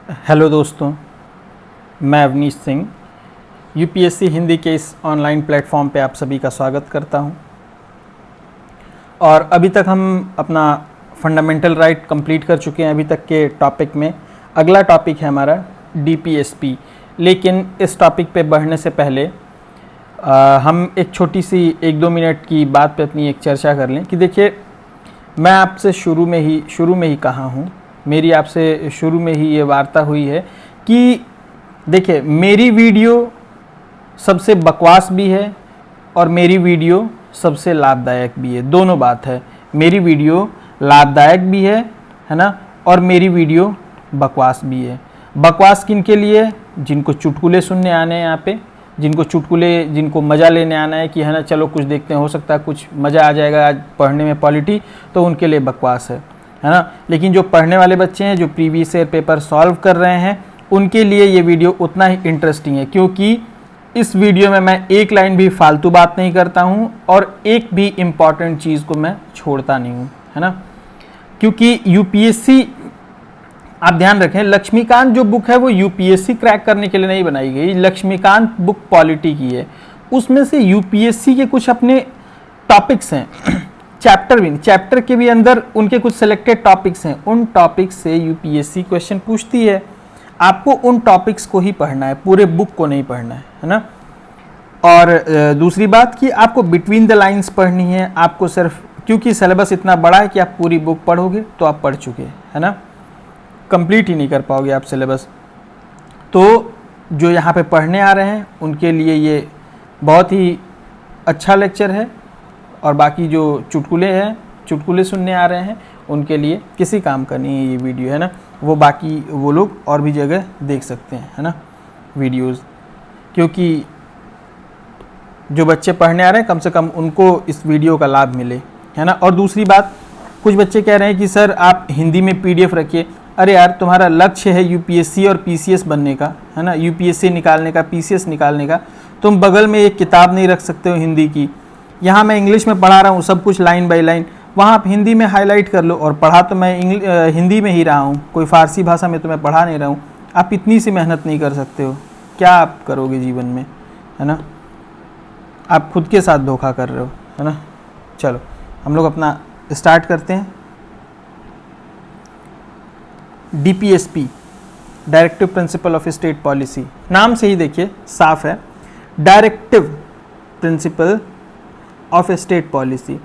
Hello दोस्तों, मैं Awanish Singh UPSC Hindi के इस ऑनलाइन प्लेटफॉर्म पे आप सभी का स्वागत करता हूं। और अभी तक हम अपना फंडामेंटल राइट कंप्लीट कर चुके हैं। अभी तक के टॉपिक में अगला टॉपिक है हमारा डीपीएसपी। लेकिन इस टॉपिक पे बढ़ने से पहले हम एक छोटी सी 1-2 मिनट की बात पे अपनी एक चर्चा कर लें कि देखिए, मैं आपसे शुरू में ही कहा हूँ, मेरी आपसे शुरू में ही ये वार्ता हुई है कि देखिए, मेरी वीडियो सबसे बकवास भी है और मेरी वीडियो सबसे लाभदायक भी है। दोनों बात है, मेरी वीडियो लाभदायक भी है ना, और मेरी वीडियो बकवास भी है। बकवास किन के लिए? जिनको चुटकुले सुनने आने हैं यहाँ पे, जिनको मज़ा लेने आना है कि है ना, चलो कुछ देखते हैं, हो सकता है कुछ मज़ा आ जाएगा आज पढ़ने में पॉलिटी, तो उनके लिए बकवास है ना। लेकिन जो पढ़ने वाले बच्चे हैं, जो प्रीवियस ईयर पेपर सॉल्व कर रहे हैं, उनके लिए ये वीडियो उतना ही इंटरेस्टिंग है, क्योंकि इस वीडियो में मैं एक लाइन भी फालतू बात नहीं करता हूँ और एक भी इम्पॉर्टेंट चीज़ को मैं छोड़ता नहीं हूँ, है ना। क्योंकि यूपीएससी, आप ध्यान रखें, लक्ष्मीकांत जो बुक है वो यूपीएससी क्रैक करने के लिए नहीं बनाई गई। लक्ष्मीकांत बुक पॉलिटी की है, उसमें से यूपीएससी के कुछ अपने टॉपिक्स हैं, चैप्टर के भी अंदर उनके कुछ सिलेक्टेड टॉपिक्स हैं। उन टॉपिक्स से यूपीएससी क्वेश्चन पूछती है। आपको उन टॉपिक्स को ही पढ़ना है, पूरे बुक को नहीं पढ़ना है ना। और दूसरी बात कि आपको बिटवीन द लाइंस पढ़नी है। आपको सिर्फ, क्योंकि सिलेबस इतना बड़ा है कि आप पूरी बुक पढ़ोगे तो आप पढ़ चुके, है ना, कंप्लीट ही नहीं कर पाओगे आप सिलेबस। तो जो यहाँ पे पढ़ने आ रहे हैं उनके लिए ये बहुत ही अच्छा लेक्चर है, और बाकी जो चुटकुले सुनने आ रहे हैं उनके लिए किसी काम का नहीं है ये वीडियो, है ना। वो लोग और भी जगह देख सकते हैं, है ना, वीडियोस। क्योंकि जो बच्चे पढ़ने आ रहे हैं, कम से कम उनको इस वीडियो का लाभ मिले, है ना। और दूसरी बात, कुछ बच्चे कह रहे हैं कि सर आप हिंदी में पीडीएफ रखिए। अरे यार, तुम्हारा लक्ष्य है यूपीएससी और पीसीएस बनने का, है ना, यूपीएससी निकालने का, पीसीएस निकालने का। तुम बगल में एक किताब नहीं रख सकते हो हिंदी की? यहाँ मैं इंग्लिश में पढ़ा रहा हूँ सब कुछ लाइन बाय लाइन, वहाँ आप हिंदी में हाईलाइट कर लो। और पढ़ा तो मैं हिंदी में ही रहा हूँ, कोई फारसी भाषा में तो मैं पढ़ा नहीं रहा हूँ। आप इतनी सी मेहनत नहीं कर सकते हो? क्या आप करोगे जीवन में, है ना। आप खुद के साथ धोखा कर रहे हो, है ना। चलो हम लोग अपना स्टार्ट करते हैं। DPSP, directive principle of state policy, नाम से ही देखिए साफ है, directive principle of state policy.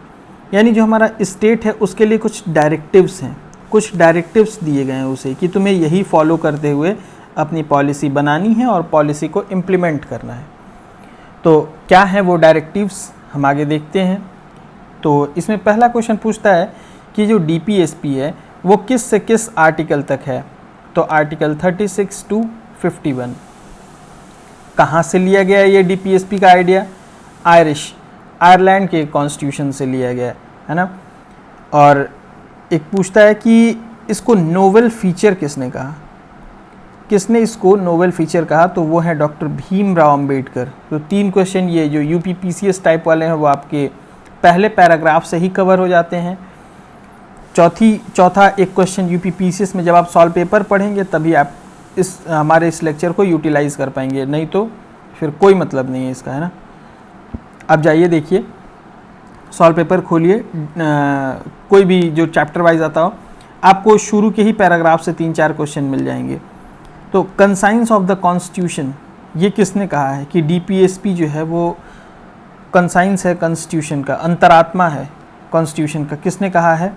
यानी जो हमारा स्टेट है उसके लिए कुछ डायरेक्टिव्स हैं, कुछ डायरेक्टिव्स दिए गए हैं उसे कि तुम्हें यही फॉलो करते हुए अपनी पॉलिसी बनानी है और पॉलिसी को इम्प्लीमेंट करना है। तो क्या है वो डायरेक्टिव्स, हम आगे देखते हैं। तो इसमें पहला क्वेश्चन पूछता है कि जो डीपीएसपी है वो किस से किस आर्टिकल तक है। तो आर्टिकल 36 to 51। कहाँ से लिया गया है ये डीपीएसपी का आइडिया? आयरलैंड के कॉन्स्टिट्यूशन से लिया गया है ना। और एक पूछता है कि इसको नोवेल फीचर किसने कहा? किसने इसको नोवेल फीचर कहा? तो वो है डॉक्टर भीमराव अंबेडकर। तो 3 क्वेश्चन ये जो यूपीपीसीएस टाइप वाले हैं वो आपके पहले पैराग्राफ से ही कवर हो जाते हैं। चौथा एक क्वेश्चन यूपीपीसीएस में जब आप सॉल्व पेपर पढ़ेंगे तभी आप हमारे इस लेक्चर को यूटिलाइज कर पाएंगे, नहीं तो फिर कोई मतलब नहीं है इसका, है ना। अब जाइए देखिए, सॉल्व पेपर खोलिए, कोई भी जो चैप्टर वाइज आता हो, आपको शुरू के ही पैराग्राफ से 3-4 क्वेश्चन मिल जाएंगे। तो कंसाइंस ऑफ द कॉन्स्टिट्यूशन, ये किसने कहा है कि डीपीएसपी जो है वो कंसाइंस है कॉन्स्टिट्यूशन का, अंतरात्मा है कॉन्स्टिट्यूशन का। किसने कहा है?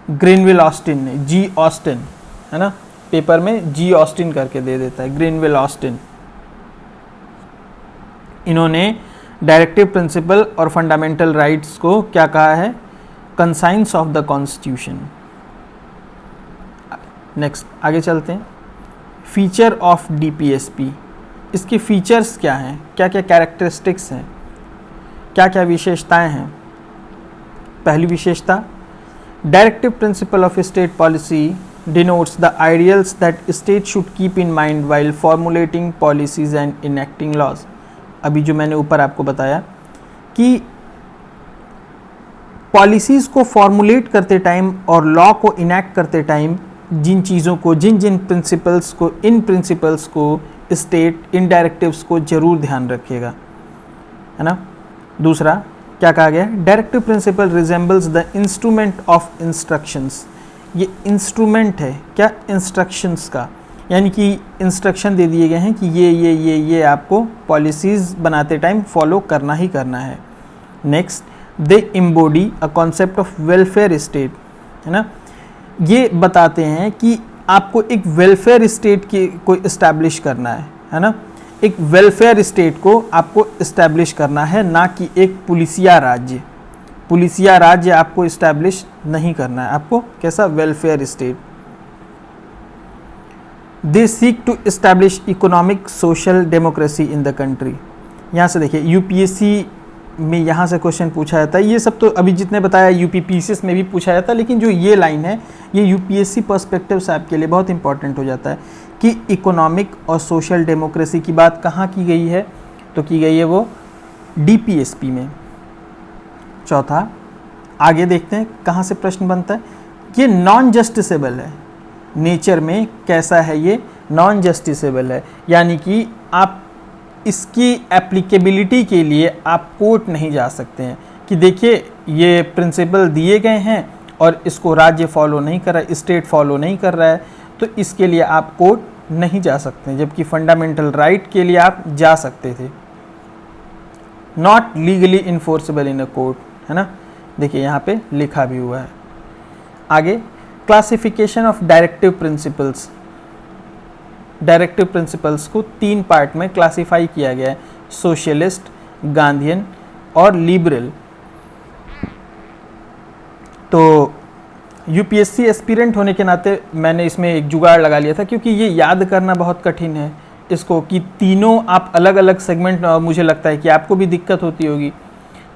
ग्रीनविल ऑस्टिन ने, जी ऑस्टिन, है ना, पेपर में जी ऑस्टिन करके दे देता है, ग्रीनविल ऑस्टिन। इन्होंने डायरेक्टिव प्रिंसिपल और फंडामेंटल राइट्स को क्या कहा है? Conscience of the constitution. Next आगे चलते हैं। फीचर ऑफ डीपीएसपी, इसके फीचर्स क्या हैं, क्या क्या कैरेक्टरिस्टिक्स हैं, क्या क्या विशेषताएं हैं। पहली विशेषता, directive principle of state policy denotes the ideals that state should keep in mind while formulating policies and enacting laws। अभी जो मैंने ऊपर आपको बताया कि पॉलिसीज़ को फॉर्मुलेट करते टाइम और लॉ को इनैक्ट करते टाइम जिन चीज़ों को, जिन प्रिंसिपल्स को, इन प्रिंसिपल्स को स्टेट इन डायरेक्टिव्स को जरूर ध्यान रखिएगा, है ना। दूसरा क्या कहा गया है, directive principle resembles the instrument of instructions. ये इंस्ट्रूमेंट है क्या, इंस्ट्रक्शंस का, यानी कि इंस्ट्रक्शन दे दिए गए हैं कि ये आपको पॉलिसीज़ बनाते टाइम फॉलो करना ही करना है। Next, they embody a concept of welfare state, है ना। ये बताते हैं कि आपको एक वेलफेयर स्टेट को इस्टेब्लिश करना है ना। एक वेलफेयर स्टेट को आपको इस्टेब्लिश करना है, ना कि एक पुलिसिया राज्य। पुलिसिया राज्य आपको इस्टेब्लिश नहीं करना है, आपको कैसा, welfare state. They seek to establish economic social democracy in the country. यहाँ से देखिए यूपीएससी में यहाँ से क्वेश्चन पूछा जाता है। ये सब तो अभी जितने बताया यूपीपीसीएस में भी पूछा जाता है, लेकिन जो ये लाइन है ये यूपीएससी पर्सपेक्टिव से आपके लिए बहुत इंपॉर्टेंट हो जाता है कि इकोनॉमिक और सोशल डेमोक्रेसी की बात कहाँ की गई है, तो की गई है वो डीपीएसपी में। चौथा, आगे देखते हैं कहाँ से प्रश्न बनता है। ये नॉन जस्टिसेबल है, नेचर में कैसा है, ये नॉन जस्टिसेबल है, यानी कि आप इसकी एप्लीकेबिलिटी के लिए आप कोर्ट नहीं जा सकते हैं कि देखिए ये प्रिंसिपल दिए गए हैं और इसको राज्य फॉलो नहीं कर रहा है, स्टेट फॉलो नहीं कर रहा है, तो इसके लिए आप कोर्ट नहीं जा सकते, जबकि फंडामेंटल राइट के लिए आप जा सकते थे। Not legally enforceable in a court, है ना, देखिए यहाँ पे लिखा भी हुआ है। आगे, classification of directive principles. Directive principles को 3 पार्ट में क्लासिफाई किया गया है, सोशलिस्ट, गांधीयन और लिबरल। तो यूपीएससी एस्पिरेंट होने के नाते मैंने इसमें एक जुगाड़ लगा लिया था, क्योंकि ये याद करना बहुत कठिन है इसको, कि तीनों आप अलग अलग सेगमेंट, मुझे लगता है कि आपको भी दिक्कत होती होगी।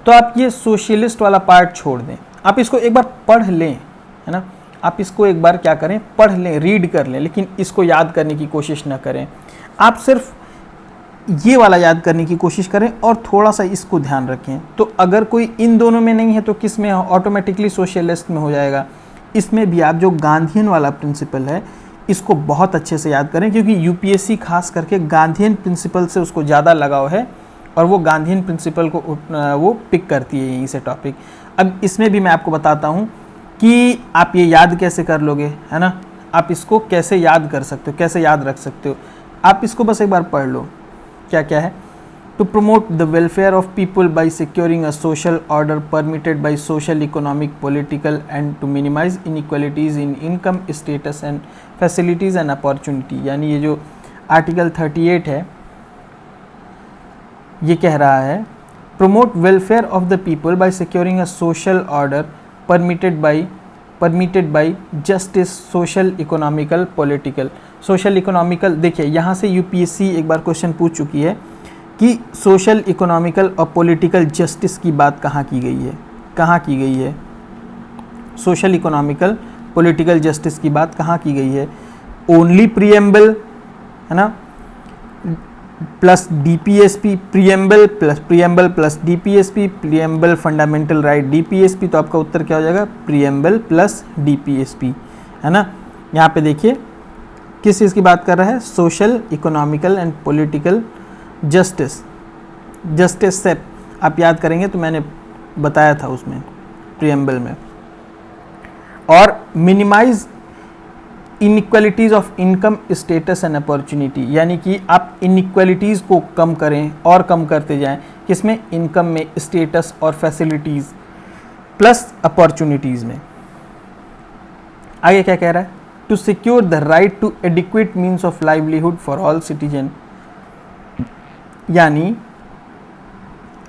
तो आप ये सोशलिस्ट वाला पार्ट छोड़ दें, आप इसको एक बार पढ़ लें, है ना, आप इसको एक बार क्या करें, पढ़ लें, रीड कर लें, लेकिन इसको याद करने की कोशिश ना करें। आप सिर्फ ये वाला याद करने की कोशिश करें और थोड़ा सा इसको ध्यान रखें। तो अगर कोई इन दोनों में नहीं है तो किस में, ऑटोमेटिकली सोशलिस्ट में हो जाएगा। इसमें भी आप जो गांधीयन वाला प्रिंसिपल है इसको बहुत अच्छे से याद करें, क्योंकि यूपीएससी खास करके गांधीयन प्रिंसिपल से उसको ज़्यादा लगाव है और वो गांधीयन प्रिंसिपल को वो पिक करती है यहीं से टॉपिक। अब इसमें भी मैं आपको बताता हूँ कि आप ये याद कैसे कर लोगे, है ना, आप इसको कैसे याद कर सकते हो, कैसे याद रख सकते हो। आप इसको बस एक बार पढ़ लो, क्या क्या है। To promote the welfare of people by securing a social order permitted by social, economic, political and to minimize inequalities in income, status and facilities and opportunity. यानी ये जो आर्टिकल 38 है ये कह रहा है, promote welfare of the people by securing a social order permitted by justice, social, economical, political. Social economical, देखिए यहाँ से यूपीएससी एक बार क्वेश्चन पूछ चुकी है कि सोशल, इकोनॉमिकल और पॉलिटिकल जस्टिस की बात कहाँ की गई है, कहाँ की गई है, सोशल, इकोनॉमिकल, पॉलिटिकल जस्टिस की बात कहाँ की गई है। ओनली प्रीएम्बल, है ना, plus DPSP, preamble plus DPSP, preamble fundamental right DPSP, तो आपका उत्तर क्या हो जाएगा, प्रीएम्बल प्लस डीपीएसपी, है ना। यहाँ पे देखिए किस चीज़ की बात कर रहा है, social, economical and political justice. Justice से आप याद करेंगे तो मैंने बताया था उसमें प्रीएम्बल में। और minimize inequalities of income, status and opportunity, यानी कि आप इनइक्वालिटीज़ को कम करें और कम करते जाएं, किसमें, इनकम में, स्टेटस और फैसिलिटीज़ प्लस अपॉर्चुनिटीज़ में। आगे क्या कह रहा है, to secure the right to adequate means of livelihood for all citizen, यानी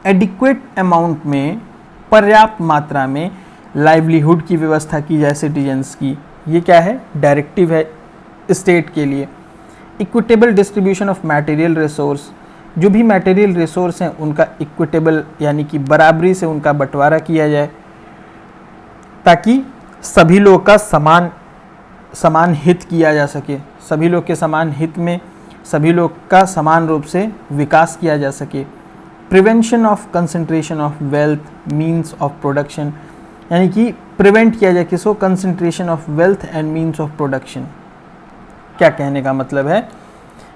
एडिक्वेट अमाउंट में, पर्याप्त मात्रा में लाइवलीहुड की व्यवस्था की जाए सिटीजन्स की। ये क्या है, डायरेक्टिव है स्टेट के लिए। Equitable distribution of material resource, जो भी मटेरियल रिसोर्स हैं उनका इक्विटेबल यानी कि बराबरी से उनका बंटवारा किया जाए, ताकि सभी लोग का समान हित किया जा सके, सभी लोग के समान हित में सभी लोग का समान रूप से विकास किया जा सके। Prevention of concentration of wealth, means of production, यानी कि प्रिवेंट किया जाए किसको, concentration of wealth and means of production. क्या कहने का मतलब है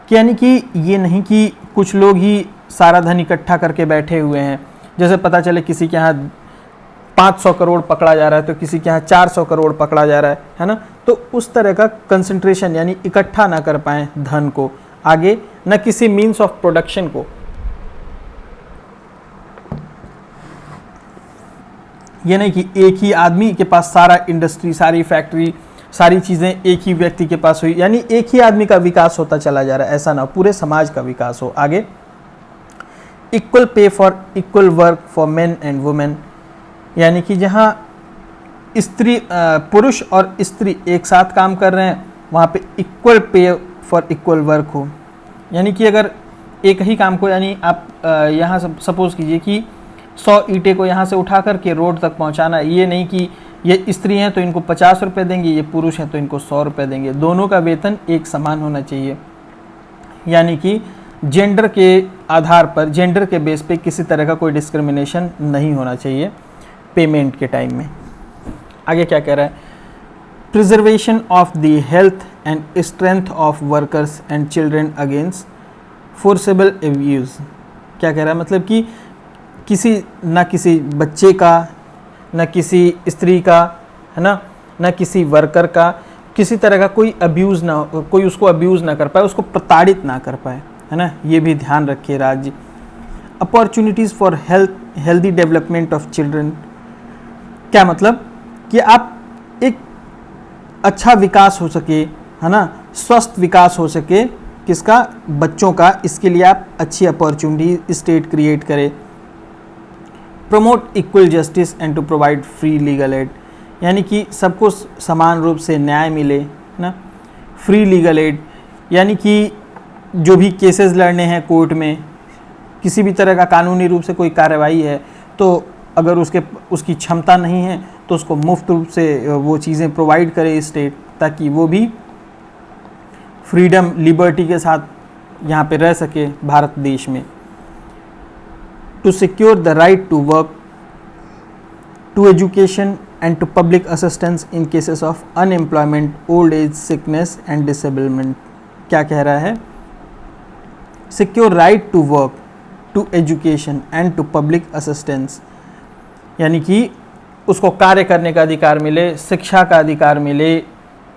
कि यानी कि ये नहीं कि कुछ लोग ही सारा धन इकट्ठा करके बैठे हुए हैं, जैसे पता चले किसी के यहाँ 500 करोड़ पकड़ा जा रहा है तो किसी के यहाँ 400 करोड़ पकड़ा जा रहा है ना, तो उस तरह का कंसंट्रेशन यानी इकट्ठा ना कर पाए धन को आगे, न किसी मीन्स ऑफ प्रोडक्शन को। ये नहीं कि एक ही आदमी के पास सारा इंडस्ट्री, सारी फैक्ट्री, सारी चीज़ें एक ही व्यक्ति के पास हुई, यानी एक ही आदमी का विकास होता चला जा रहा है, ऐसा ना, पूरे समाज का विकास हो। आगे, equal pay for equal work for main and women, यानी कि जहाँ स्त्री, पुरुष और स्त्री एक साथ काम कर रहे हैं वहाँ पे equal pay for equal work हो। यानी कि अगर एक ही काम को, यानी आप यहाँ सपोज कीजिए कि 100 ईंटें को यहाँ से उठा करके रोड तक पहुँचाना, ये नहीं कि ये स्त्री हैं तो इनको 50 रुपये देंगे, ये पुरुष हैं तो इनको 100 रुपये देंगे, दोनों का वेतन एक समान होना चाहिए। यानी कि जेंडर के आधार पर, जेंडर के बेस पे किसी तरह का कोई डिस्क्रिमिनेशन नहीं होना चाहिए पेमेंट के टाइम में। आगे क्या कह रहा है, preservation of the health and strength of workers and children against forcible abuse. क्या कह रहा है, मतलब कि किसी बच्चे का, न किसी स्त्री का, है ना, न किसी वर्कर का किसी तरह का कोई अब्यूज़ ना, कोई उसको अब्यूज़ ना कर पाए, उसको प्रताड़ित ना कर पाए, है ना, ये भी ध्यान रखिए राज्य। Opportunities for healthy development of children. क्या मतलब कि आप एक अच्छा विकास हो सके, है ना, स्वस्थ विकास हो सके किसका, बच्चों का, इसके लिए आप अच्छी अपॉर्चुनिटी स्टेट क्रिएट करें। Promote equal justice and to provide free legal aid, यानी कि सबको समान रूप से न्याय मिले ना। फ्री लीगल एड यानी कि जो भी केसेस लड़ने हैं कोर्ट में, किसी भी तरह का कानूनी रूप से कोई कार्रवाई है तो अगर उसकी क्षमता नहीं है तो उसको मुफ्त रूप से वो चीज़ें प्रोवाइड करे स्टेट, ताकि वो भी फ्रीडम, लिबर्टी के साथ यहाँ पे रह सके भारत देश में। To secure the right to work, to education and to public assistance in cases of unemployment, old age, sickness and disablement. क्या कह रहा है, secure right to work, to education and to public assistance, यानी कि उसको कार्य करने का अधिकार मिले, शिक्षा का अधिकार मिले,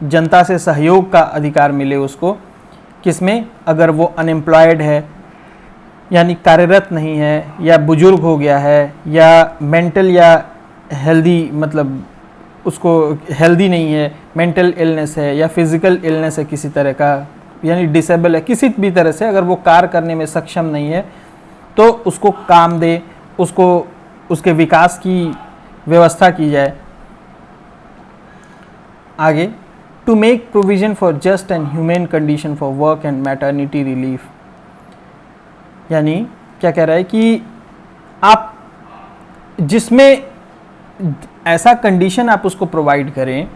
जनता से सहयोग का अधिकार मिले उसको, किसमें, अगर वो अनएम्प्लॉयड है यानी कार्यरत नहीं है, या बुजुर्ग हो गया है, या मेंटल या हेल्दी, मतलब उसको हेल्दी नहीं है, मेंटल इलनेस है या फिजिकल इलनेस है किसी तरह का, यानी डिसेबल है किसी भी तरह से, अगर वो कार्य करने में सक्षम नहीं है तो उसको काम दे, उसको उसके विकास की व्यवस्था की जाए। आगे, to make provision for just and human condition for work and maternity relief, यानी क्या कह रहा है कि आप जिसमें ऐसा कंडीशन आप उसको प्रोवाइड करें,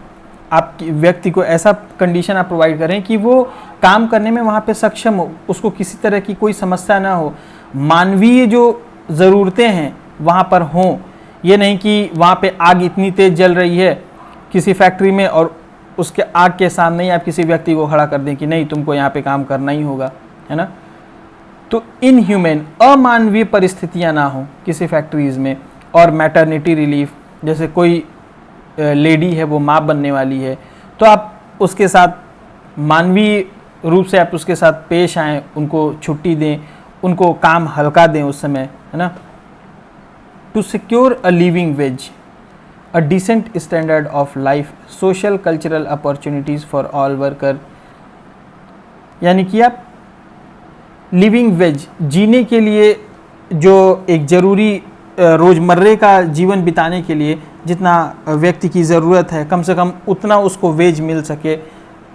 आप व्यक्ति को ऐसा कंडीशन आप प्रोवाइड करें कि वो काम करने में वहाँ पे सक्षम हो, उसको किसी तरह की कोई समस्या ना हो, मानवीय जो ज़रूरतें हैं वहाँ पर हों। ये नहीं कि वहाँ पे आग इतनी तेज़ जल रही है किसी फैक्ट्री में और उसके आग के सामने ही आप किसी व्यक्ति को खड़ा कर दें कि नहीं तुमको यहाँ पे काम करना ही होगा, है ना। तो इनह्यूमन, अमानवीय परिस्थितियाँ ना हो किसी फैक्ट्रीज़ में। और मैटरनिटी रिलीफ, जैसे कोई लेडी है वो माँ बनने वाली है तो आप उसके साथ मानवीय रूप से आप उसके साथ पेश आएँ, उनको छुट्टी दें, उनको काम हल्का दें उस समय, है ना। To secure a living wage, a decent standard of life, social cultural opportunities for all worker, यानी कि आप लिविंग वेज, जीने के लिए जो एक ज़रूरी रोज़मर्रे का जीवन बिताने के लिए जितना व्यक्ति की ज़रूरत है, कम से कम उतना उसको वेज मिल सके,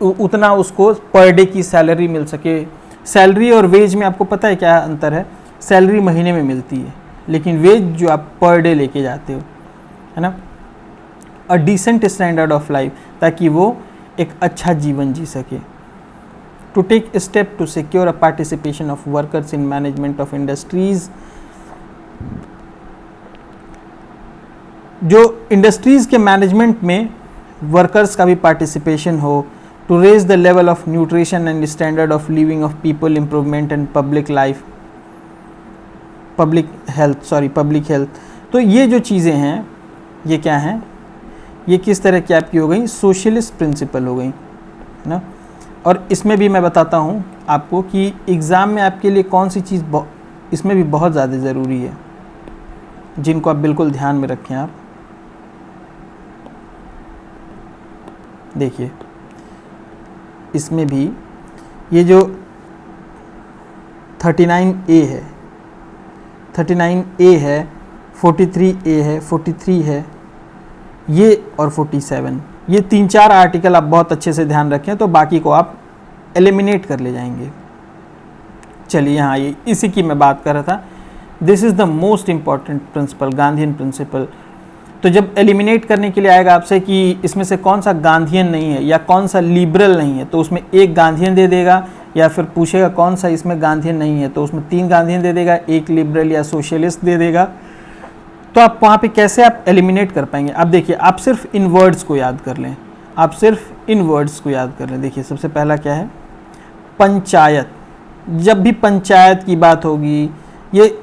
उतना उसको पर डे की सैलरी मिल सके। सैलरी और वेज में आपको पता है क्या अंतर है, सैलरी महीने में मिलती है लेकिन वेज जो आप पर डे लेके जाते हो, है ना। A decent standard of life, ताकि वो एक अच्छा जीवन जी सके। To take step to secure a participation of workers in management of industries, जो इंडस्ट्रीज़ के मैनेजमेंट में वर्कर्स का भी पार्टिसिपेशन हो, to raise the level of nutrition and standard of living of people, improvement and public life, public health. तो ये जो चीज़ें हैं ये क्या हैं, ये किस तरह की आपकी हो गई, सोशलिस्ट प्रिंसिपल हो गई ना। और इसमें भी मैं बताता हूँ आपको कि एग्ज़ाम में आपके लिए कौन सी चीज़ इसमें भी बहुत ज़्यादा ज़रूरी है, जिनको आप बिल्कुल ध्यान में रखें। आप देखिए इसमें भी ये जो 39A है, 39A है, 43A है, 43 है, ये और 47, ये 3-4 आर्टिकल आप बहुत अच्छे से ध्यान रखें, तो बाकी को आप एलिमिनेट कर ले जाएंगे। चलिए यहाँ ये इसी की मैं बात कर रहा था। This is the most important principle, Gandhian principle. तो जब एलिमिनेट करने के लिए आएगा आपसे कि इसमें से कौन सा गांधीयन नहीं है या कौन सा लिबरल नहीं है, तो उसमें एक गांधीयन दे देगा, या फिर पूछेगा कौन सा इसमें गांधीयन नहीं है, तो उसमें 3 गांधीयन दे देगा, एक लिबरल या सोशलिस्ट दे देगा। तो आप वहाँ पे कैसे आप एलिमिनेट कर पाएंगे? आप देखिए, आप सिर्फ इन वर्ड्स को याद कर लें, आप सिर्फ इन वर्ड्स को याद कर लें। देखिए सबसे पहला क्या है, पंचायत। जब भी पंचायत की बात होगी, ये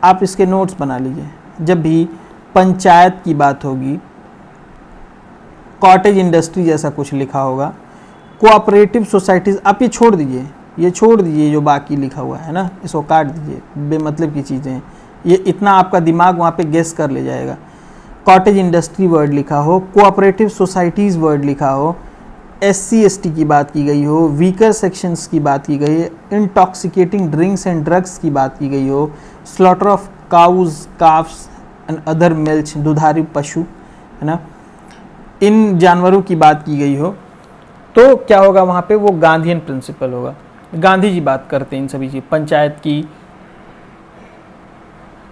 आप इसके नोट्स बना लीजिए, जब भी पंचायत की बात होगी, कॉटेज इंडस्ट्री जैसा कुछ लिखा होगा, कोऑपरेटिव सोसाइटीज़, आप ये छोड़ दीजिए, ये छोड़ दीजिए जो बाकी लिखा हुआ है ना, इसको काट दीजिए, बेमतलब की चीज़ें, ये इतना आपका दिमाग वहाँ पे गेस कर ले जाएगा। कॉटेज इंडस्ट्री वर्ड लिखा हो, कोऑपरेटिव सोसाइटीज़ वर्ड लिखा हो, SC/ST की बात की गई हो, वीकर सेक्शंस की बात की गई है, इंटॉक्सिकेटिंग ड्रिंक्स एंड ड्रग्स की बात की गई हो, slaughter of cows, carbs and other milch, दुधारू पशु, है ना, इन जानवरों की बात की गई हो, तो क्या होगा वहाँ पे, वो गांधीयन प्रिंसिपल होगा। गांधी जी बात करते हैं इन सभी चीज़, पंचायत की,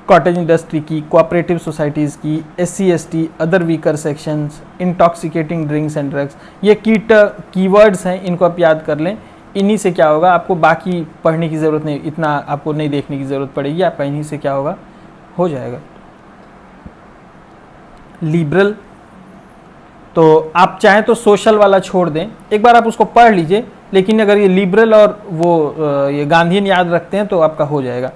कॉटेज इंडस्ट्री की, कोऑपरेटिव सोसाइटीज़ की, SC/ST, other weaker sections, intoxicating drinks and drugs, ये कीवर्ड्स हैं, इनको आप याद कर लें। इन्हीं से क्या होगा, आपको बाकी पढ़ने की ज़रूरत नहीं, इतना आपको नहीं देखने की ज़रूरत पड़ेगी, आपका इन्हीं से क्या होगा, हो जाएगा। लिबरल, तो आप चाहें तो सोशल वाला छोड़ दें, एक बार आप उसको पढ़ लीजिए, लेकिन अगर ये लिबरल और वो ये गांधीयन याद रखते हैं तो आपका हो जाएगा।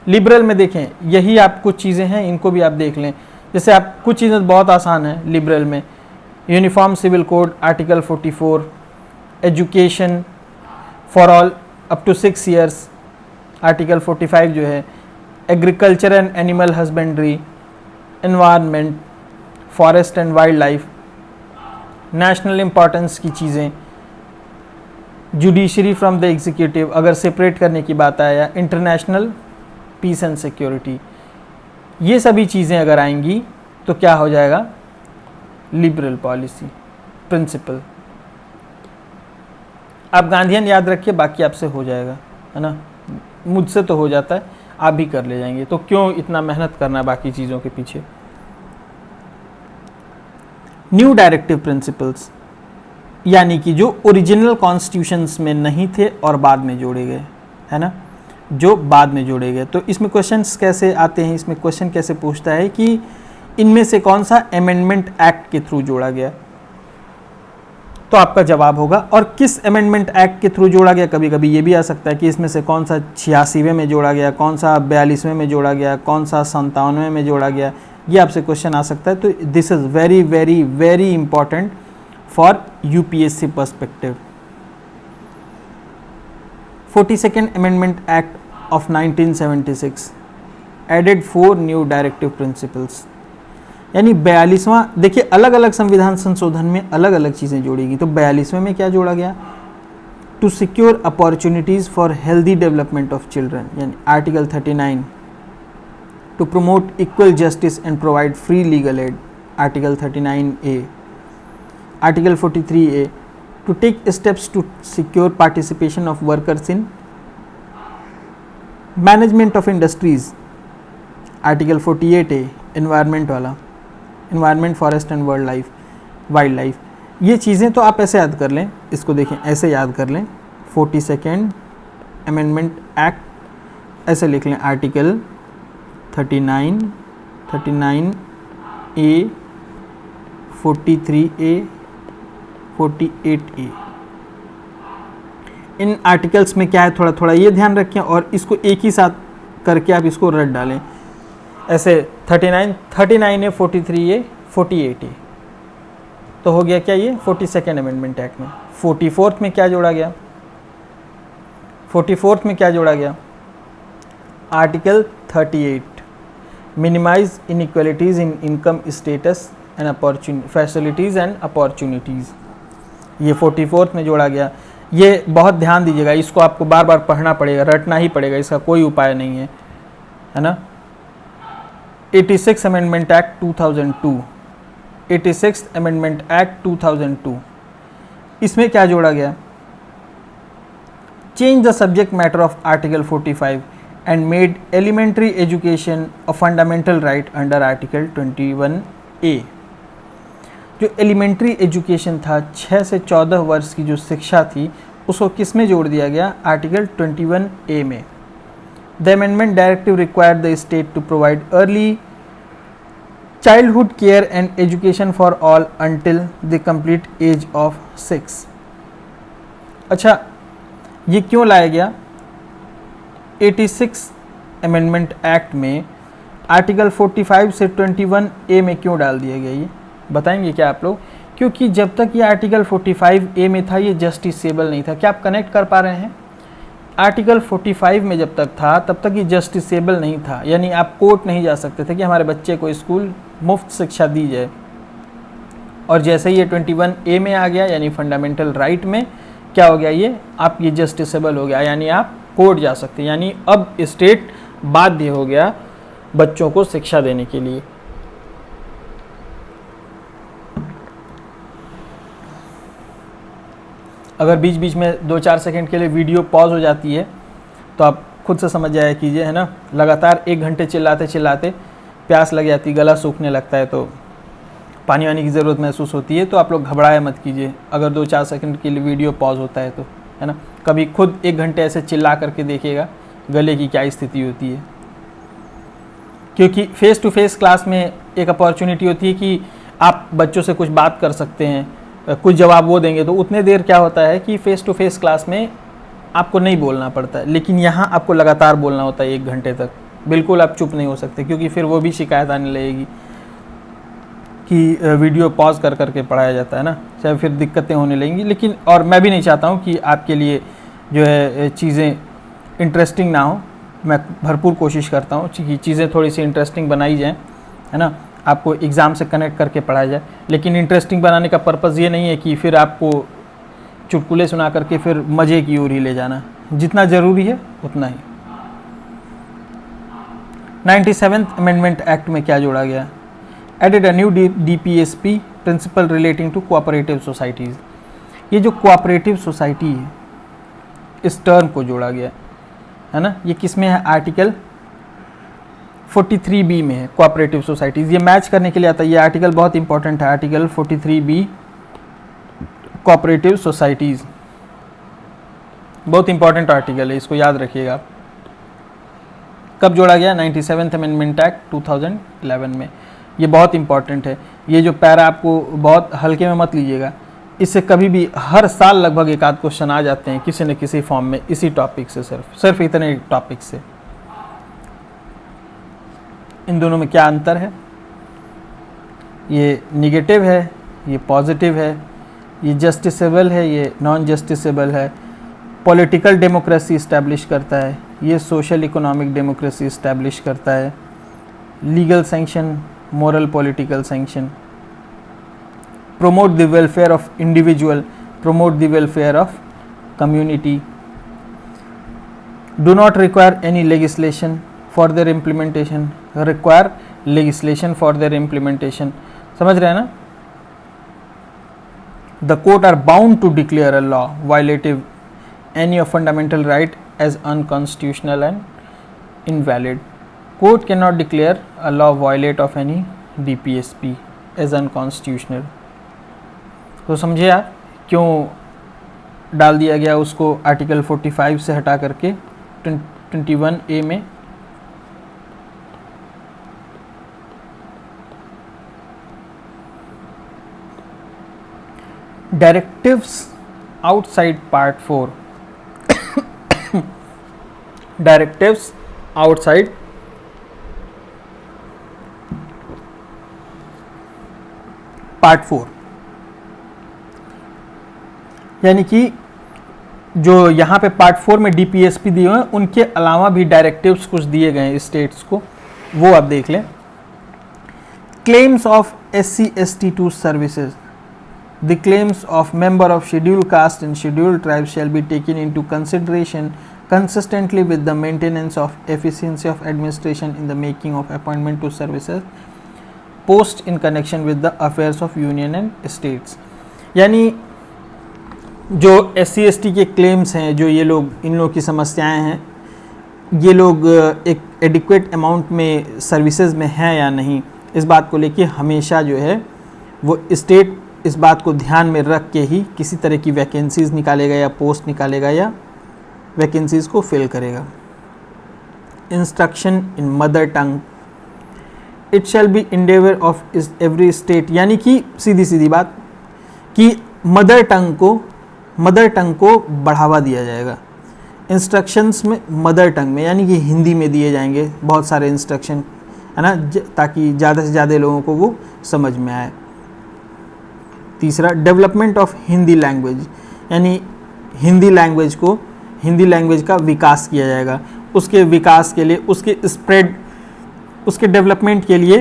लिबरल में देखें, यही आप कुछ चीज़ें हैं, इनको भी आप देख लें। जैसे आप कुछ चीज़ें बहुत आसान है लिबरल में, uniform civil code article 44, education for all up to 6 years article 45 जो है, agriculture and animal husbandry, environment, forest and wild life, national importance की चीज़ें, जुडिशरी फ्रॉम द एग्जीक्यूटिव अगर सेपरेट करने की बात आए, या इंटरनेशनल पीस एंड सिक्योरिटी, ये सभी चीज़ें अगर आएंगी तो क्या हो जाएगा, लिबरल पॉलिसी प्रिंसिपल। आप गांधीयन याद रखिए, बाकी आपसे हो जाएगा, है ना, मुझसे तो हो जाता है, आप भी कर ले जाएंगे, तो क्यों इतना मेहनत करना है बाकी चीज़ों के पीछे। न्यू डायरेक्टिव प्रिंसिपल्स, यानी कि जो ओरिजिनल कॉन्स्टिट्यूशंस में नहीं थे और बाद में जोड़े गए, है ना, जो बाद में जोड़े गए। तो इसमें क्वेश्चंस कैसे आते हैं, इसमें क्वेश्चन कैसे पूछता है कि इनमें से कौन सा अमेंडमेंट एक्ट के थ्रू जोड़ा गया, तो आपका जवाब होगा, और किस अमेंडमेंट एक्ट के थ्रू जोड़ा गया। कभी कभी ये भी आ सकता है कि इसमें से कौन सा 86वें में जोड़ा गया, कौन सा 42वें में जोड़ा गया, कौन सा 57वें में जोड़ा गया, ये आपसे क्वेश्चन आ सकता है। तो this is very very very important for UPSC perspective. 42nd Amendment Act of 1976 added 4 new directive principles, यानी 42वां, देखिए अलग अलग संविधान संशोधन में अलग अलग चीज़ें जोड़ेगी। तो 42वें में क्या जोड़ा गया, to secure opportunities for healthy development of children, यानी article 39, to promote equal justice and provide free legal aid, article 39A, article 43A, to take steps to secure participation of workers in management of industries, article 48A, environment वाला, environment, forest and wild life. ये चीज़ें तो आप ऐसे याद कर लें, इसको देखें ऐसे याद कर लें, 42nd अमेंडमेंट एक्ट ऐसे लिख लें, आर्टिकल 39, 39A, 43A, 48A। इन आर्टिकल्स में क्या है थोड़ा थोड़ा ये ध्यान रखें और इसको एक ही साथ करके आप इसको रट डालें। ऐसे 39A, 43A, 48A। तो हो गया क्या ये 42nd अमेंडमेंट एक्ट में। 44th में क्या जोड़ा गया? 44th में क्या जोड़ा गया? Article 38, minimize inequalities in income status and opportunity facilities and opportunities, ये 44th में जोड़ा गया। ये बहुत ध्यान दीजिएगा, इसको आपको बार बार पढ़ना पड़ेगा, रटना ही पड़ेगा, इसका कोई उपाय नहीं है ना। 86 अमेंडमेंट एक्ट 2002, 86 अमेंडमेंट एक्ट 2002, इसमें क्या जोड़ा गया? Change the subject matter of article 45 and made elementary education a fundamental right under article 21A। जो एलिमेंट्री एजुकेशन था, 6 से 14 वर्ष की जो शिक्षा थी, उसको किस में जोड़ दिया गया? आर्टिकल 21A में। The amendment directive required the state to provide early childhood care and education for all until the complete age of 6। अच्छा, ये क्यों लाया गया? 86 अमेंडमेंट एक्ट में आर्टिकल 45 से 21A में क्यों डाल दिया गया, ये बताएंगे क्या आप लोग? क्योंकि जब तक ये आर्टिकल 45A में था, ये जस्टिसेबल नहीं था। क्या आप कनेक्ट कर पा रहे हैं? आर्टिकल 45 में जब तक था, तब तक ये जस्टिसेबल नहीं था, यानी आप कोर्ट नहीं जा सकते थे कि हमारे बच्चे को स्कूल मुफ्त शिक्षा दी जाए। और जैसे ही ये 21A में आ गया, यानी फंडामेंटल राइट में, क्या हो गया? ये आप ये जस्टिसेबल हो गया, यानी आप कोर्ट जा सकते हैं, यानी अब स्टेट बाध्य हो गया बच्चों को शिक्षा देने के लिए। अगर बीच बीच में 2-4 सेकंड के लिए वीडियो पॉज हो जाती है तो आप खुद से समझ जाया कीजिए, है ना। लगातार 1 घंटे चिल्लाते चिल्लाते प्यास लग जाती, गला सूखने लगता है, तो पानी वानी की ज़रूरत महसूस होती है। तो आप लोग घबराए मत कीजिए अगर 2-4 सेकंड के लिए वीडियो पॉज होता है तो, है ना। कभी खुद 1 घंटे ऐसे चिल्ला करके देखिएगा गले की क्या स्थिति होती है। क्योंकि फेस टू फेस क्लास में एक अपॉर्चुनिटी होती है कि आप बच्चों से कुछ बात कर सकते हैं, कुछ जवाब वो देंगे, तो उतने देर क्या होता है कि फ़ेस टू फेस क्लास में आपको नहीं बोलना पड़ता है। लेकिन यहाँ आपको लगातार बोलना होता है 1 घंटे तक, बिल्कुल आप चुप नहीं हो सकते, क्योंकि फिर वो भी शिकायत आने लगेगी कि वीडियो पॉज कर करके पढ़ाया जाता है ना, चाहे फिर दिक्कतें होने लगेंगी। लेकिन और मैं भी नहीं चाहता हूँ कि आपके लिए जो है चीज़ें इंटरेस्टिंग ना हो। मैं भरपूर कोशिश करता हूँ कि चीज़ें थोड़ी सी इंटरेस्टिंग बनाई जाएँ, है ना, आपको एग्ज़ाम से कनेक्ट करके पढ़ाया जाए। लेकिन इंटरेस्टिंग बनाने का पर्पज़ ये नहीं है कि फिर आपको चुटकुले सुना करके फिर मज़े की ओर ही ले जाना। जितना ज़रूरी है उतना ही। 97th अमेंडमेंट एक्ट में क्या जोड़ा गया? Added a new DPSP principle relating to cooperative societies. ये जो कोऑपरेटिव सोसाइटी है, इस टर्म को जोड़ा गया है ना। ये किस में है? आर्टिकल 43B में है, कोऑपरेटिव सोसाइटीज़। ये मैच करने के लिए आता है, ये आर्टिकल बहुत इंपॉर्टेंट है, आर्टिकल 43B कोऑपरेटिव सोसाइटीज़, बहुत इंपॉर्टेंट आर्टिकल है, इसको याद रखिएगा। कब जोड़ा गया? 97th अमेंडमेंट एक्ट 2011 में। ये बहुत इंपॉर्टेंट है। ये जो पैरा आपको बहुत हल्के में मत लीजिएगा, इससे कभी भी हर साल लगभग 1-8 क्वेश्चन आ जाते हैं किसी न किसी फॉर्म में, इसी टॉपिक से, सिर्फ इतने टॉपिक से। इन दोनों में क्या अंतर है? ये निगेटिव है, ये पॉजिटिव है, ये जस्टिसेबल है, ये नॉन जस्टिसेबल है। पॉलिटिकल डेमोक्रेसी इस्टेब्लिश करता है, ये सोशल इकोनॉमिक डेमोक्रेसी इस्टेब्लिश करता है। Legal sanction, moral political sanction. promote the welfare of individual, promote the welfare of community, do not require any legislation for their implementation, require legislation for their implementation। समझ रहे हैं ना? The court are bound to declare a law violative any of fundamental right as unconstitutional and invalid। Court cannot declare a law violate of any DPSP as unconstitutional। तो समझे आप क्यों डाल दिया गया उसको आर्टिकल 45 से हटा करके 21A में। Directives outside part 4, directives outside part 4, यानी कि जो यहाँ पे पार्ट 4 में डीपीएसपी दिए हुए हैं उनके अलावा भी डायरेक्टिव्स कुछ दिए गए हैं स्टेट्स को, वो आप देख लें। Claims of SC/ST2 services, the claims of member of scheduled caste and scheduled tribe shall be taken into consideration consistently with the maintenance of efficiency of administration in the making of appointment to services post in connection with the affairs of union and states। यानी जो SC/ST के claims हैं, जो ये लोग, इन लोग की समस्याएं हैं, ये लोग एक एडिक्वेट अमाउंट में सर्विसेज में हैं या नहीं, इस बात को लेके हमेशा जो है वो स्टेट इस बात को ध्यान में रख के ही किसी तरह की वैकेंसीज निकालेगा या पोस्ट निकालेगा या वैकेंसीज को फिल करेगा। Instruction in mother tongue, it shall be Endeavour of every state, यानी कि सीधी सीधी बात कि मदर टंग को बढ़ावा दिया जाएगा। इंस्ट्रक्शंस में मदर टंग में यानी कि हिंदी में दिए जाएंगे बहुत सारे इंस्ट्रक्शन, है ना, ताकि ज़्यादा से ज़्यादा लोगों को वो समझ में आए। तीसरा, डेवलपमेंट ऑफ हिंदी लैंग्वेज, यानी हिंदी लैंग्वेज का विकास किया जाएगा। उसके विकास के लिए, उसके स्प्रेड, उसके डेवलपमेंट के लिए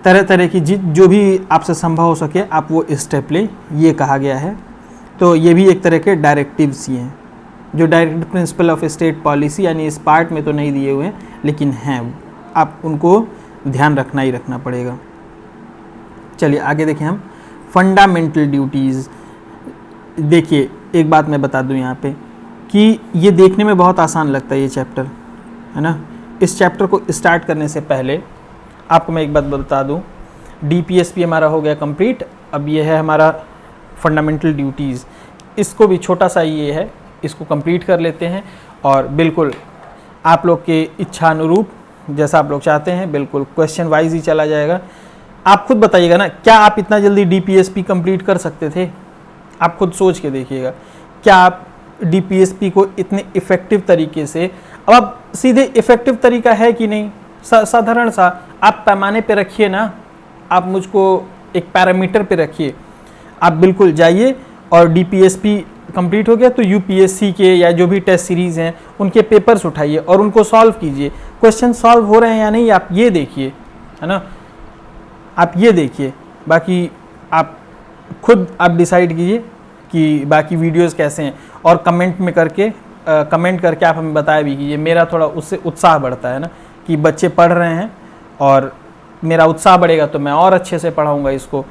तरह तरह की जो भी आपसे संभव हो सके आप वो स्टेप लें, ये कहा गया है। तो ये भी एक तरह के डायरेक्टिव्स ही हैं, जो direct principal of state policy, यानी इस पार्ट में तो नहीं दिए हुए हैं लेकिन हैं, आप उनको ध्यान रखना ही रखना पड़ेगा। चलिए आगे देखें हम फंडामेंटल ड्यूटीज़। देखिए एक बात मैं बता दूं यहाँ पे कि ये देखने में बहुत आसान लगता है ये चैप्टर, है ना। इस चैप्टर को स्टार्ट करने से पहले आपको मैं एक बात बता दूं, डीपीएसपी हमारा हो गया कंप्लीट। अब ये है हमारा फंडामेंटल ड्यूटीज़, इसको भी छोटा सा ये है, इसको कंप्लीट कर लेते हैं और बिल्कुल आप लोग के इच्छा अनुरूप जैसा आप लोग चाहते हैं बिल्कुल क्वेश्चन वाइज ही चला जाएगा। आप खुद बताइएगा ना, क्या आप इतना जल्दी डीपीएसपी कंप्लीट कर सकते थे? आप खुद सोच के देखिएगा, क्या आप डीपीएसपी को इतने इफ़ेक्टिव तरीके से, अब आप सीधे इफ़ेक्टिव तरीका है कि नहीं, साधारण सा आप पैमाने पे रखिए ना, आप मुझको एक पैरामीटर पे रखिए। आप बिल्कुल जाइए और डीपीएसपी कंप्लीट हो गया तो यूपीएससी के या जो भी टेस्ट सीरीज़ हैं उनके पेपर्स उठाइए और उनको सॉल्व कीजिए। क्वेश्चन सॉल्व हो रहे हैं या नहीं आप ये देखिए, है ना, आप ये देखिए। बाकी आप खुद आप डिसाइड कीजिए कि बाकी वीडियोस कैसे हैं और कमेंट करके आप हमें बताया भी कीजिए। मेरा थोड़ा उससे उत्साह बढ़ता है ना कि बच्चे पढ़ रहे हैं और मेरा उत्साह बढ़ेगा तो मैं और अच्छे से पढ़ाऊँगा, इसको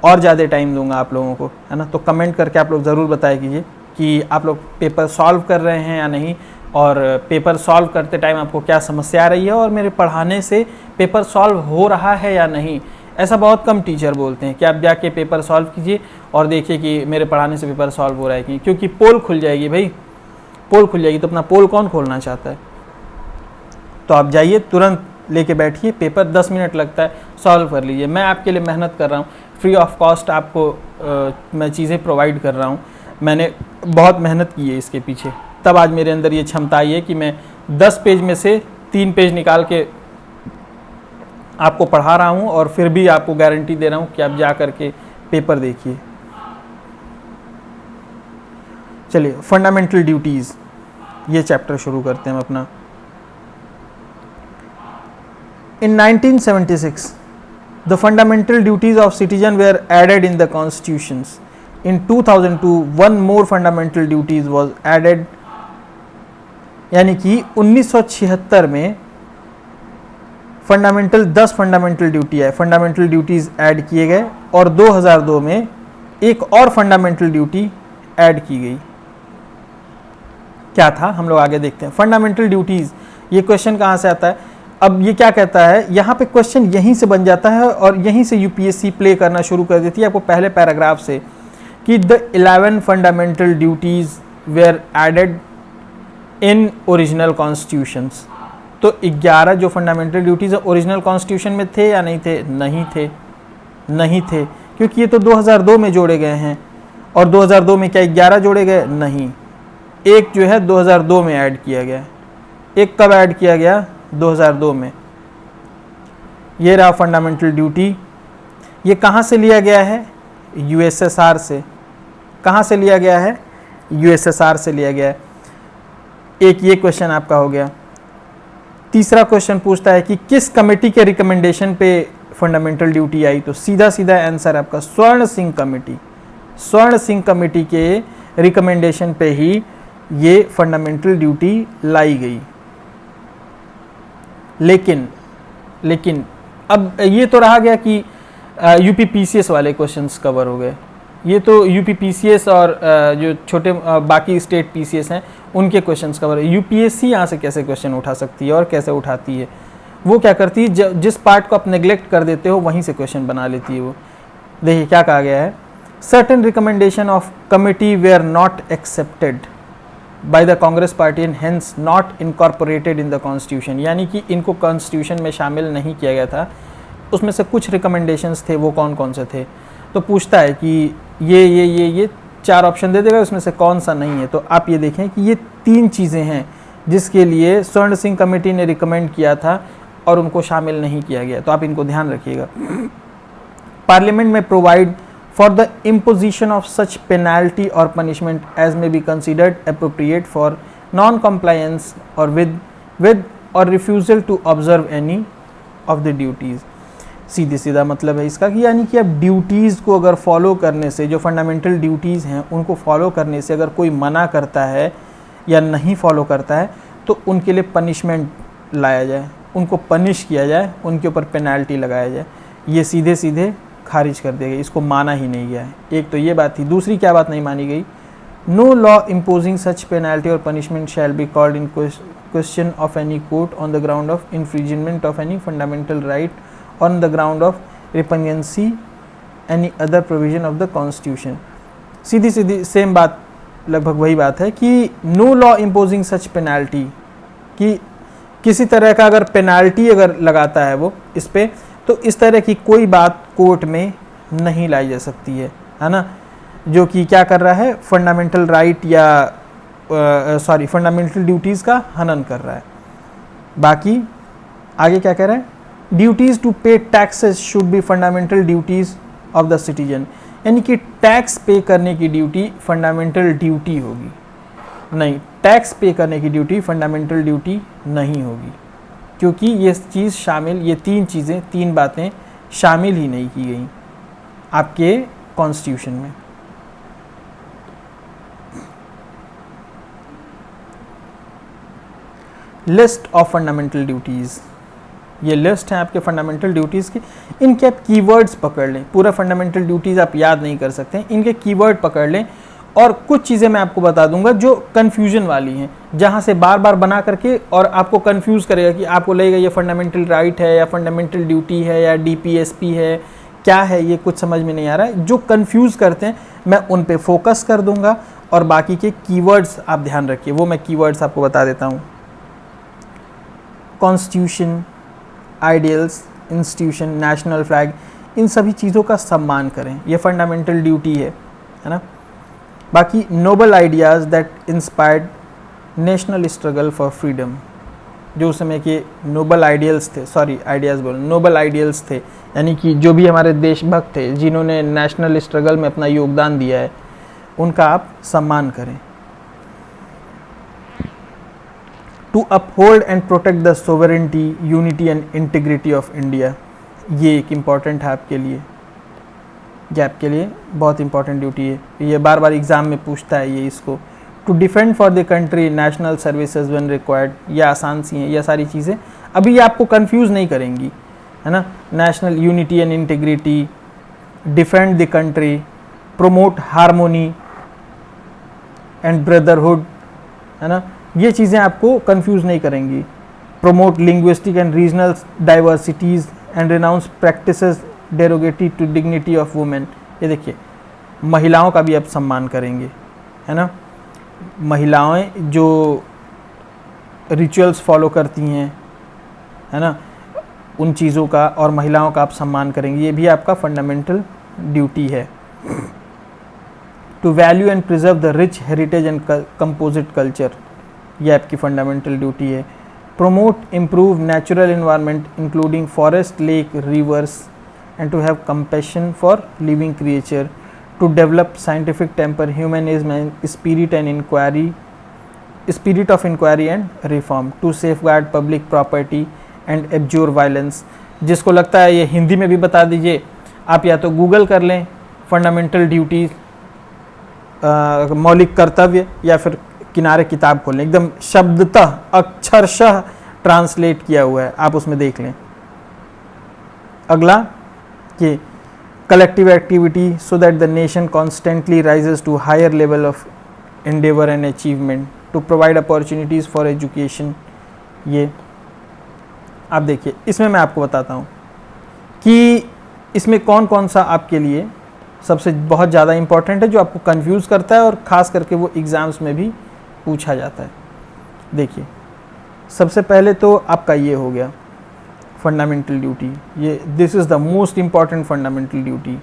और ज़्यादा टाइम दूंगा आप लोगों को, है ना। तो कमेंट करके आप लोग ज़रूर बताया कीजिए कि आप लोग पेपर सॉल्व कर रहे हैं या नहीं, और पेपर सॉल्व करते टाइम आपको क्या समस्या आ रही है और मेरे पढ़ाने से पेपर सॉल्व हो रहा है या नहीं। ऐसा बहुत कम टीचर बोलते हैं कि आप जाके पेपर सॉल्व कीजिए और देखिए कि मेरे पढ़ाने से पेपर सॉल्व हो रहा है कि, क्योंकि पोल खुल जाएगी भाई, पोल खुल जाएगी तो अपना पोल कौन खोलना चाहता है। तो आप जाइए तुरंत लेके बैठिए, पेपर 10 मिनट लगता है, सॉल्व कर लीजिए। मैं आपके लिए मेहनत कर रहा हूँ, फ्री ऑफ कॉस्ट आपको मैं चीज़ें प्रोवाइड कर रहा हूँ। मैंने बहुत मेहनत की है इसके पीछे, तब आज मेरे अंदर ये क्षमता आई है कि मैं 10 पेज में से 3 पेज निकाल के आपको पढ़ा रहा हूँ और फिर भी आपको गारंटी दे रहा हूँ कि आप जा करके पेपर देखिए। चलिए फंडामेंटल ड्यूटीज़ ये चैप्टर शुरू करते हैं हम अपना। In 1976, the fundamental duties of citizen were added in the constitutions. In 2002, one more fundamental duties was added, यानी कि 1976 में दस फंडामेंटल ड्यूटी है, फंडामेंटल ड्यूटीज़ ऐड किए गए और 2002 में एक और फंडामेंटल ड्यूटी ऐड की गई। क्या था हम लोग आगे देखते हैं। फंडामेंटल ड्यूटीज़, ये क्वेश्चन कहाँ से आता है? अब ये क्या कहता है, यहाँ पे क्वेश्चन यहीं से बन जाता है और यहीं से यूपीएससी प्ले करना शुरू कर देती है आपको पहले पैराग्राफ से कि the 11 fundamental duties were added in original constitutions. तो 11 जो फंडामेंटल ड्यूटीज़ ओरिजिनल कॉन्स्टिट्यूशन में थे या नहीं थे? नहीं थे, क्योंकि ये तो 2002 में जोड़े गए हैं और 2002 में क्या 11 जोड़े गए? नहीं, एक जो है 2002 में ऐड किया गया। एक कब ऐड किया गया? 2002 में। ये रहा फंडामेंटल ड्यूटी। ये कहाँ से लिया गया है? यूएसएसआर से। कहाँ से लिया गया है? यूएसएसआर से लिया गया है। एक ये क्वेश्चन आपका हो गया। तीसरा क्वेश्चन पूछता है कि किस कमेटी के रिकमेंडेशन पे फंडामेंटल ड्यूटी आई? तो सीधा सीधा आंसर आपका स्वर्ण सिंह कमेटी। स्वर्ण सिंह कमेटी के रिकमेंडेशन पे ही ये फंडामेंटल ड्यूटी लाई गई। लेकिन अब ये तो रहा गया कि यूपी पीसीएस वाले क्वेश्चंस कवर हो गए। ये तो यूपी पीसीएस और जो छोटे बाकी स्टेट पीसीएस हैं उनके क्वेश्चंस कवर है। यूपीएससी यहाँ से कैसे क्वेश्चन उठा सकती है और कैसे उठाती है? वो क्या करती है, जिस पार्ट को आप नेग्लेक्ट कर देते हो वहीं से क्वेश्चन बना लेती है वो। देखिए क्या कहा गया है, certain recommendation of committee were not accepted by the Congress party and hence not incorporated in the constitution, यानी कि इनको कॉन्स्टिट्यूशन में शामिल नहीं किया गया था। उसमें से कुछ रिकमेंडेशंस थे, वो कौन कौन से थे? तो पूछता है कि ये 4 ऑप्शन दे देगा, उसमें से कौन सा नहीं है। तो आप ये देखें कि ये 3 चीज़ें हैं जिसके लिए स्वर्ण सिंह कमेटी ने रिकमेंड किया था और उनको शामिल नहीं किया गया। तो आप इनको ध्यान रखिएगा। पार्लियामेंट में provide for the imposition of such penalty or punishment as may be considered appropriate for non compliance or with or refusal to observe any of the duties. सीधे सीधा मतलब है इसका कि यानी कि अब ड्यूटीज़ को अगर फॉलो करने से, जो फंडामेंटल ड्यूटीज़ हैं उनको फॉलो करने से अगर कोई मना करता है या नहीं फॉलो करता है तो उनके लिए पनिशमेंट लाया जाए, उनको पनिश किया जाए, उनके ऊपर पेनाल्टी लगाया जाए। ये सीधे सीधे खारिज कर दिया गया, इसको माना ही नहीं गया है। एक तो ये बात थी। दूसरी क्या बात नहीं मानी गई? No law imposing such penalty or punishment shall be called in question of any court on the ground of infringement of any fundamental right on the ground of repugnancy any other provision of the constitution। Sidhi Sidhi same बात, लगभग वही बात है कि no law imposing सच penalty, कि किसी तरह का अगर पेनाल्टी अगर लगाता है वो इस पे, तो इस तरह की कोई बात कोर्ट में नहीं लाई जा सकती है ना, जो कि क्या कर रहा है, फंडामेंटल राइट या फंडामेंटल ड्यूटीज़ का हनन कर रहा है। बाकी आगे क्या कह रहा है? ड्यूटीज़ टू पे taxes should be fundamental duties of the citizen, यानी कि टैक्स पे करने की ड्यूटी फंडामेंटल ड्यूटी होगी। नहीं, टैक्स पे करने की ड्यूटी फंडामेंटल ड्यूटी नहीं होगी, क्योंकि ये चीज़ शामिल, ये 3 चीज़ें, 3 बातें शामिल ही नहीं की गई आपके कॉन्स्टिट्यूशन में। लिस्ट ऑफ फंडामेंटल ड्यूटीज़, ये लिस्ट है आपके फंडामेंटल ड्यूटीज़ की। इनके आप कीवर्ड्स पकड़ लें। पूरा फंडामेंटल ड्यूटीज़ आप याद नहीं कर सकते, इनके कीवर्ड पकड़ लें। और कुछ चीज़ें मैं आपको बता दूंगा जो कन्फ्यूजन वाली हैं, जहाँ से बार बार बना करके और आपको कन्फ्यूज़ करेगा कि आपको लगेगा ये फंडामेंटल राइट है या फंडामेंटल ड्यूटी है या डीपीएसपी है, क्या है ये कुछ समझ में नहीं आ रहा है। जो कन्फ्यूज़ करते हैं मैं उन पर फोकस कर दूँगा और बाकी के कीवर्ड्स आप ध्यान रखिए, वो मैं कीवर्ड्स आपको बता देता हूँ। Constitution, ideals, institution, national flag, इन सभी चीज़ों का सम्मान करें, ये फंडामेंटल ड्यूटी है ना। बाकी noble ideas that inspired national struggle for freedom, जो उस समय के नोबल आइडियल्स थे, नोबल आइडियल्स थे, यानी कि जो भी हमारे देशभक्त थे जिन्होंने नेशनल स्ट्रगल में अपना योगदान दिया है, उनका आप सम्मान करें। To uphold and protect the sovereignty, unity and integrity of India, ये एक इम्पॉर्टेंट है आपके लिए, ये आपके लिए बहुत इंपॉर्टेंट ड्यूटी है। ये बार बार एग्ज़ाम में पूछता है ये इसको। To defend for the country, national services when required, ये आसान सी हैं, ये सारी चीज़ें अभी ये आपको कंफ्यूज नहीं करेंगी, है ना। National unity and integrity, defend the country, promote harmony and brotherhood, है ना, ये चीज़ें आपको कंफ्यूज नहीं करेंगी। Promote linguistic and regional diversities and renounce practices derogatory to dignity of women, ये देखिए महिलाओं का भी आप सम्मान करेंगे, है ना। महिलाएं जो रिचुअल्स फॉलो करती हैं, है ना, उन चीज़ों का और महिलाओं का आप सम्मान करेंगे, ये भी आपका फंडामेंटल ड्यूटी है। To value and preserve the rich heritage and composite culture, ये आपकी फंडामेंटल ड्यूटी है। Promote improve natural environment including forest, lake, rivers and to have compassion for living creature, to develop scientific temper, humanism and spirit and inquiry, spirit of inquiry and reform, to safeguard public property and abjure violence. जिसको लगता है ये हिंदी में भी बता दीजिए, आप या तो गूगल कर लें फंडामेंटल ड्यूटीज मौलिक कर्तव्य, या फिर किनारे किताब खोल लें, एकदम शब्दतः अक्षरशः ट्रांसलेट किया हुआ है, आप उसमें देख लें। अगला ये collective activity so that the nation constantly rises to higher level of endeavor and achievement, to provide opportunities for education। ये आप देखिए, इसमें मैं आपको बताता हूँ कि इसमें कौन कौन सा आपके लिए सबसे बहुत ज़्यादा इम्पॉर्टेंट है, जो आपको कंफ्यूज करता है और ख़ास करके वो एग्ज़ाम्स में भी पूछा जाता है। देखिए, सबसे पहले तो आपका ये हो गया फंडामेंटल ड्यूटी, ये this is the most important fundamental duty.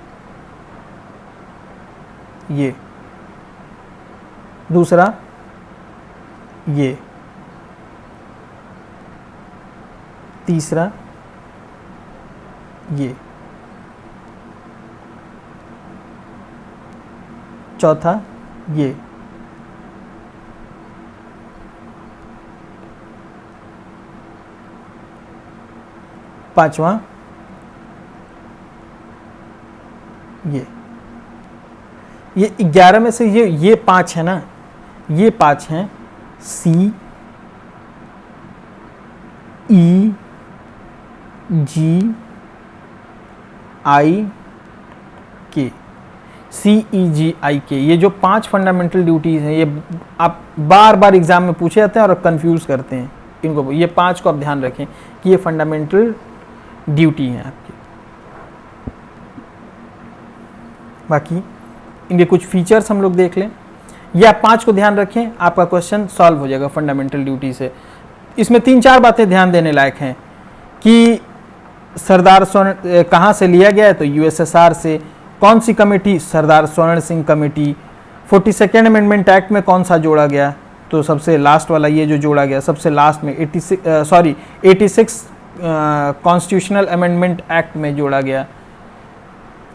ये दूसरा, ये तीसरा, ये चौथा, ये पांचवा, ये 11 में से ये 5 है ना, ये 5 हैं, C, E, G, I, K, C, E, G, I, K, ये जो 5 फंडामेंटल ड्यूटीज हैं, ये आप बार बार एग्जाम में पूछे जाते हैं और कंफ्यूज करते हैं इनको। ये 5 को आप ध्यान रखें कि ये फंडामेंटल ड्यूटी है आपकी। बाकी इनके कुछ फीचर्स हम लोग देख लें, ये आप 5 को ध्यान रखें, आपका क्वेश्चन सॉल्व हो जाएगा फंडामेंटल ड्यूटी से। इसमें 3-4 बातें ध्यान देने लायक हैं कि सरदार स्वर्ण कहाँ से लिया गया है, तो यूएसएसआर से। कौन सी कमेटी, सरदार स्वर्ण Singh committee. 42nd amendment act में कौन सा जोड़ा गया, तो सबसे लास्ट वाला ये जो जोड़ा गया सबसे लास्ट में 86 कॉन्स्टिट्यूशनल अमेंडमेंट एक्ट में जोड़ा गया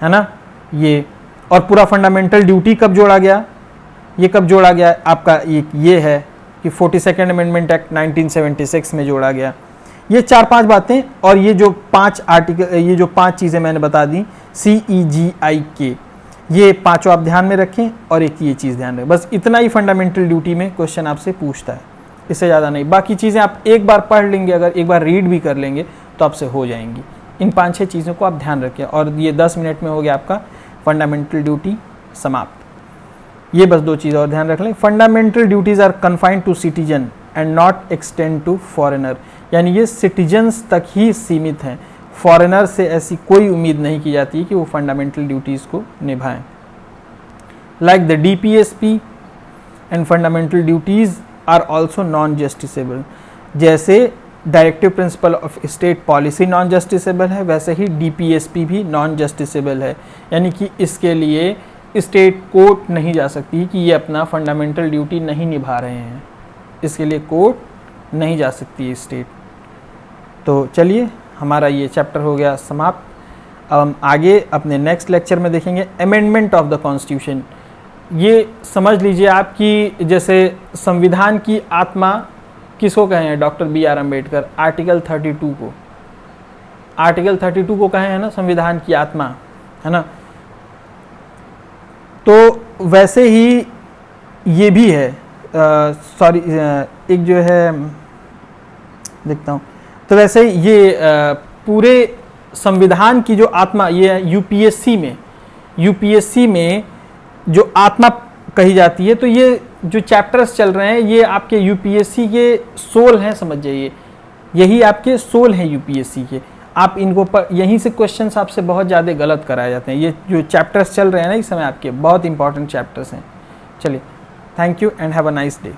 है ना ये। और पूरा फंडामेंटल ड्यूटी कब जोड़ा गया, ये कब जोड़ा गया आपका, ये है कि 42nd अमेंडमेंट एक्ट 1976 में जोड़ा गया। ये 4-5 बातें, और ये जो 5 आर्टिकल, ये जो 5 चीज़ें मैंने बता दी, CEGIK, ये 5 आप ध्यान में रखें, और एक ये चीज़ ध्यान रखें। बस इतना ही फंडामेंटल ड्यूटी में क्वेश्चन आपसे पूछता है, इससे ज़्यादा नहीं। बाकी चीज़ें आप एक बार पढ़ लेंगे, अगर एक बार रीड भी कर लेंगे तो आपसे हो जाएंगी। इन 5-6 चीज़ों को आप ध्यान रखें, और ये 10 मिनट में हो गया आपका फंडामेंटल ड्यूटी समाप्त। ये बस 2 चीज़ और ध्यान रख लें। Fundamental duties are confined to citizen and not extend to foreigner, यानी ये सिटीजन्स तक ही सीमित हैं, फॉरेनर से ऐसी कोई उम्मीद नहीं की जाती है कि वो फंडामेंटल ड्यूटीज़ को निभाएं। Like the DPSP and fundamental duties are also non justiciable. जैसे directive principle of state policy non justiciable है, वैसे ही DPSP भी नॉन जस्टिसेबल है, यानी कि इसके लिए स्टेट कोर्ट नहीं जा सकती कि ये अपना फंडामेंटल ड्यूटी नहीं निभा रहे हैं, इसके लिए कोर्ट नहीं जा सकती है स्टेट। तो चलिए, हमारा ये चैप्टर हो गया समाप्त। अब हम आगे अपने नेक्स्ट लेक्चर में देखेंगे अमेंडमेंट ऑफ द कॉन्स्टिट्यूशन। ये समझ लीजिए आपकी, जैसे संविधान की आत्मा किसको कहे हैं, डॉक्टर BR अम्बेडकर आर्टिकल 32 को, आर्टिकल 32 को कहे हैं ना संविधान की आत्मा, है ना। तो वैसे ही ये भी है, एक जो है देखता हूँ, तो वैसे ये पूरे संविधान की जो आत्मा, ये यूपीएससी में जो आत्मा कही जाती है। तो ये जो चैप्टर्स चल रहे हैं ये आपके यूपीएससी के सोल हैं, समझ जाइए, यही आपके सोल हैं यूपीएससी के। आप इनको यहीं से क्वेश्चंस आपसे बहुत ज़्यादा गलत कराए जाते हैं। ये जो चैप्टर्स चल रहे हैं ना इस समय आपके बहुत इंपॉर्टेंट चैप्टर्स हैं। चलिए, thank you and have a nice day.